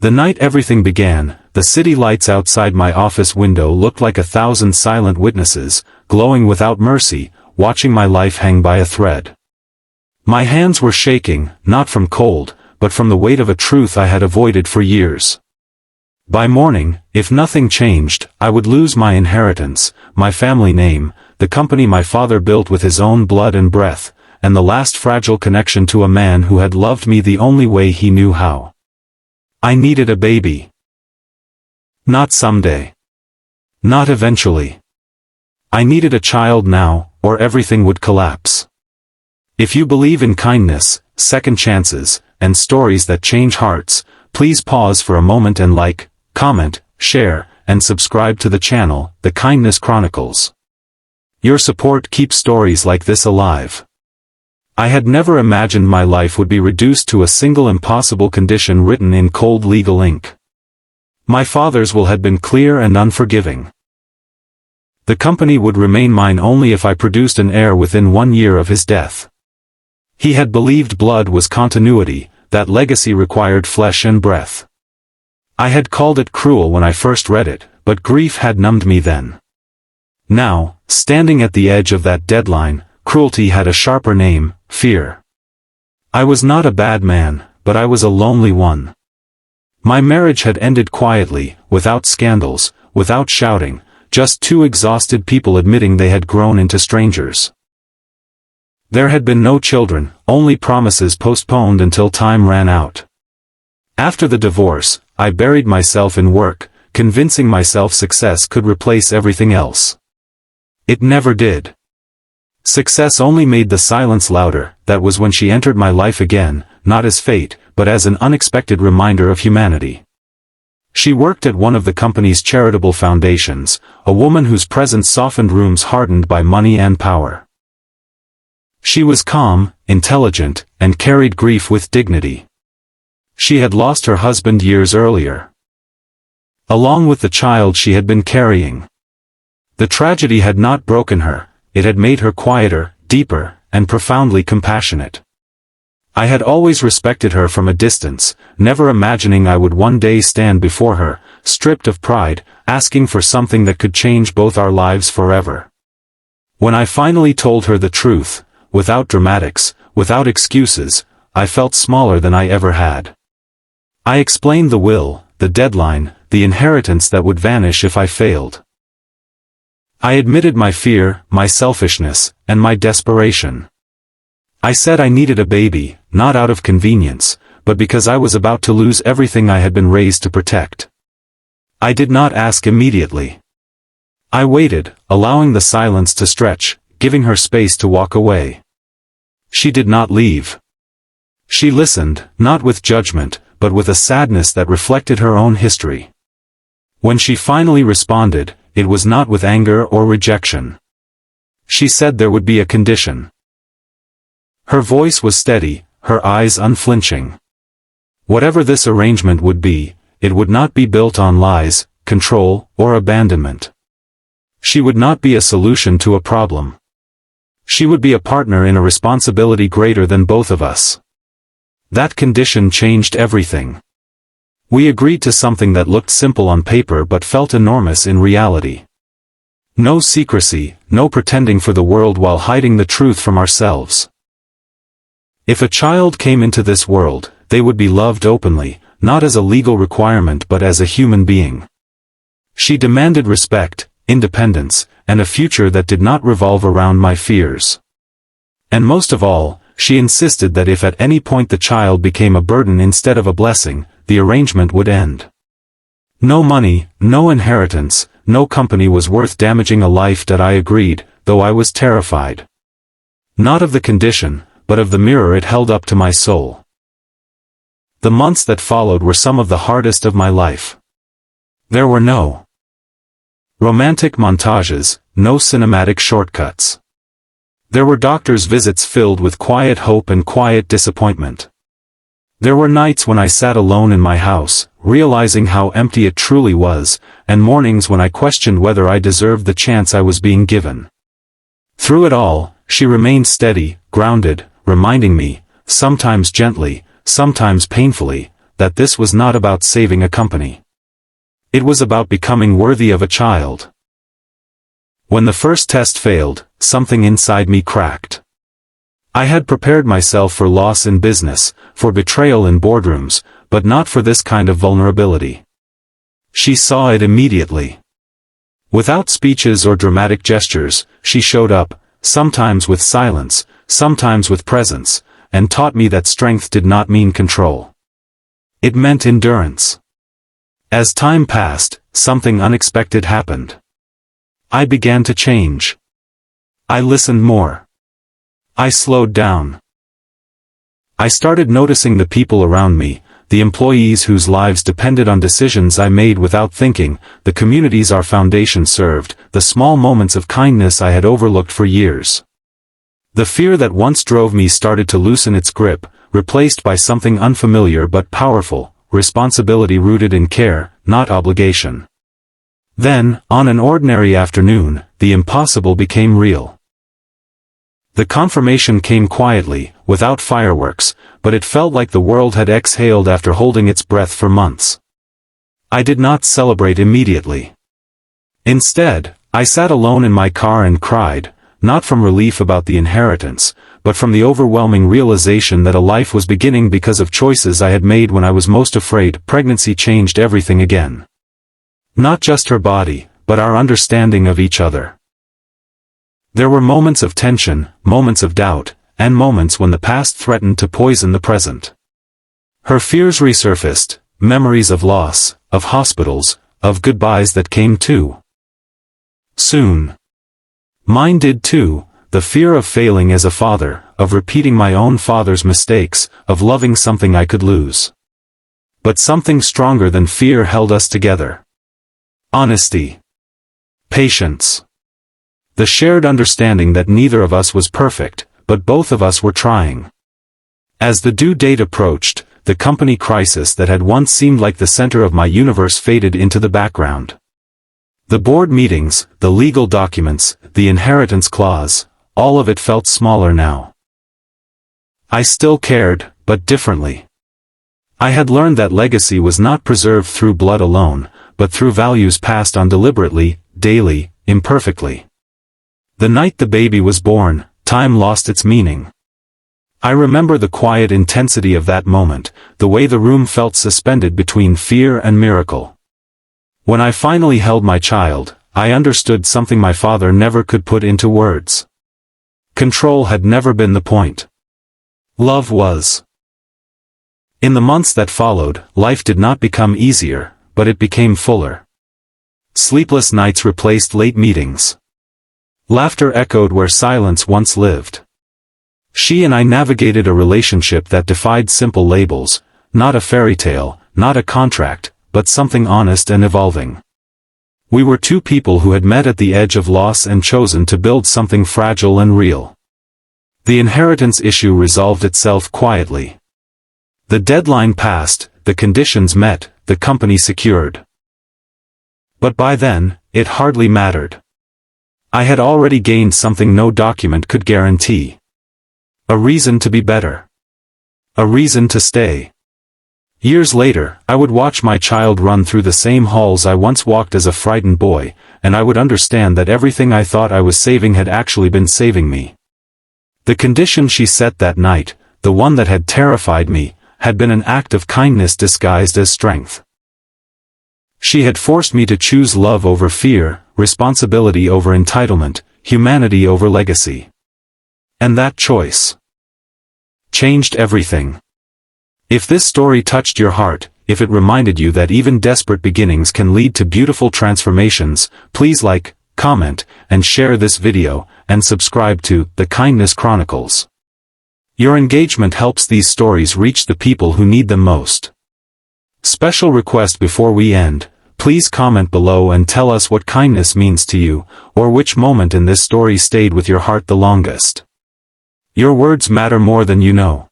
The night everything began, the city lights outside my office window looked like 1,000 silent witnesses, glowing without mercy, watching my life hang by a thread. My hands were shaking, not from cold, but from the weight of a truth I had avoided for years. By morning, if nothing changed, I would lose my inheritance, my family name, the company my father built with his own blood and breath, and the last fragile connection to a man who had loved me the only way he knew how. I needed a baby. Not someday. Not eventually. I needed a child now, or everything would collapse. If you believe in kindness, second chances, and stories that change hearts, please pause for a moment and like, comment, share, and subscribe to the channel, The Kindness Chronicles. Your support keeps stories like this alive. I had never imagined my life would be reduced to a single impossible condition written in cold legal ink. My father's will had been clear and unforgiving. The company would remain mine only if I produced an heir within 1 year of his death. He had believed blood was continuity, that legacy required flesh and breath. I had called it cruel when I first read it, but grief had numbed me then. Now, standing at the edge of that deadline, cruelty had a sharper name, fear. I was not a bad man, but I was a lonely one. My marriage had ended quietly, without scandals, without shouting, just two exhausted people admitting they had grown into strangers. There had been no children, only promises postponed until time ran out. After the divorce, I buried myself in work, convincing myself success could replace everything else. It never did. Success only made the silence louder. That was when she entered my life again, not as fate, but as an unexpected reminder of humanity. She worked at one of the company's charitable foundations, a woman whose presence softened rooms hardened by money and power. She was calm, intelligent, and carried grief with dignity. She had lost her husband years earlier, along with the child she had been carrying. The tragedy had not broken her, it had made her quieter, deeper, and profoundly compassionate. I had always respected her from a distance, never imagining I would one day stand before her, stripped of pride, asking for something that could change both our lives forever. When I finally told her the truth, without dramatics, without excuses, I felt smaller than I ever had. I explained the will, the deadline, the inheritance that would vanish if I failed. I admitted my fear, my selfishness, and my desperation. I said I needed a baby, not out of convenience, but because I was about to lose everything I had been raised to protect. I did not ask immediately. I waited, allowing the silence to stretch, giving her space to walk away. She did not leave. She listened, not with judgment, but with a sadness that reflected her own history. When she finally responded, it was not with anger or rejection. She said there would be a condition. Her voice was steady, her eyes unflinching. Whatever this arrangement would be, it would not be built on lies, control, or abandonment. She would not be a solution to a problem. She would be a partner in a responsibility greater than both of us. That condition changed everything. We agreed to something that looked simple on paper but felt enormous in reality. No secrecy, no pretending for the world while hiding the truth from ourselves. If a child came into this world, they would be loved openly, not as a legal requirement but as a human being. She demanded respect, independence, and a future that did not revolve around my fears. And most of all, she insisted that if at any point the child became a burden instead of a blessing, the arrangement would end. No money, no inheritance, no company was worth damaging a life that I agreed, though I was terrified. Not of the condition, but of the mirror it held up to my soul. The months that followed were some of the hardest of my life. There were no romantic montages, no cinematic shortcuts. There were doctor's visits filled with quiet hope and quiet disappointment. There were nights when I sat alone in my house, realizing how empty it truly was, and mornings when I questioned whether I deserved the chance I was being given. Through it all, she remained steady, grounded, reminding me, sometimes gently, sometimes painfully, that this was not about saving a company. It was about becoming worthy of a child. When the first test failed, something inside me cracked. I had prepared myself for loss in business, for betrayal in boardrooms, but not for this kind of vulnerability. She saw it immediately. Without speeches or dramatic gestures, she showed up, sometimes with silence, sometimes with presence, and taught me that strength did not mean control. It meant endurance. As time passed, something unexpected happened. I began to change. I listened more. I slowed down. I started noticing the people around me, the employees whose lives depended on decisions I made without thinking, the communities our foundation served, the small moments of kindness I had overlooked for years. The fear that once drove me started to loosen its grip, replaced by something unfamiliar but powerful, responsibility rooted in care, not obligation. Then, on an ordinary afternoon, the impossible became real. The confirmation came quietly, without fireworks, but it felt like the world had exhaled after holding its breath for months. I did not celebrate immediately. Instead, I sat alone in my car and cried, not from relief about the inheritance, but from the overwhelming realization that a life was beginning because of choices I had made when I was most afraid. Pregnancy changed everything again. Not just her body, but our understanding of each other. There were moments of tension, moments of doubt, and moments when the past threatened to poison the present. Her fears resurfaced, memories of loss, of hospitals, of goodbyes that came too soon. Mine did too, the fear of failing as a father, of repeating my own father's mistakes, of loving something I could lose. But something stronger than fear held us together. Honesty. Patience. The shared understanding that neither of us was perfect, but both of us were trying. As the due date approached, the company crisis that had once seemed like the center of my universe faded into the background. The board meetings, the legal documents, the inheritance clause, all of it felt smaller now. I still cared, but differently. I had learned that legacy was not preserved through blood alone, but through values passed on deliberately, daily, imperfectly. The night the baby was born, time lost its meaning. I remember the quiet intensity of that moment, the way the room felt suspended between fear and miracle. When I finally held my child, I understood something my father never could put into words. Control had never been the point. Love was. In the months that followed, life did not become easier, but it became fuller. Sleepless nights replaced late meetings. Laughter echoed where silence once lived. She and I navigated a relationship that defied simple labels, not a fairy tale, not a contract, but something honest and evolving. We were two people who had met at the edge of loss and chosen to build something fragile and real. The inheritance issue resolved itself quietly. The deadline passed, the conditions met, the company secured. But by then, it hardly mattered. I had already gained something no document could guarantee. A reason to be better. A reason to stay. Years later, I would watch my child run through the same halls I once walked as a frightened boy, and I would understand that everything I thought I was saving had actually been saving me. The condition she set that night, the one that had terrified me, had been an act of kindness disguised as strength. She had forced me to choose love over fear, responsibility over entitlement, humanity over legacy. And that choice changed everything. If this story touched your heart, if it reminded you that even desperate beginnings can lead to beautiful transformations, please like, comment, and share this video, and subscribe to The Kindness Chronicles. Your engagement helps these stories reach the people who need them most. Special request before we end, please comment below and tell us what kindness means to you, or which moment in this story stayed with your heart the longest. Your words matter more than you know.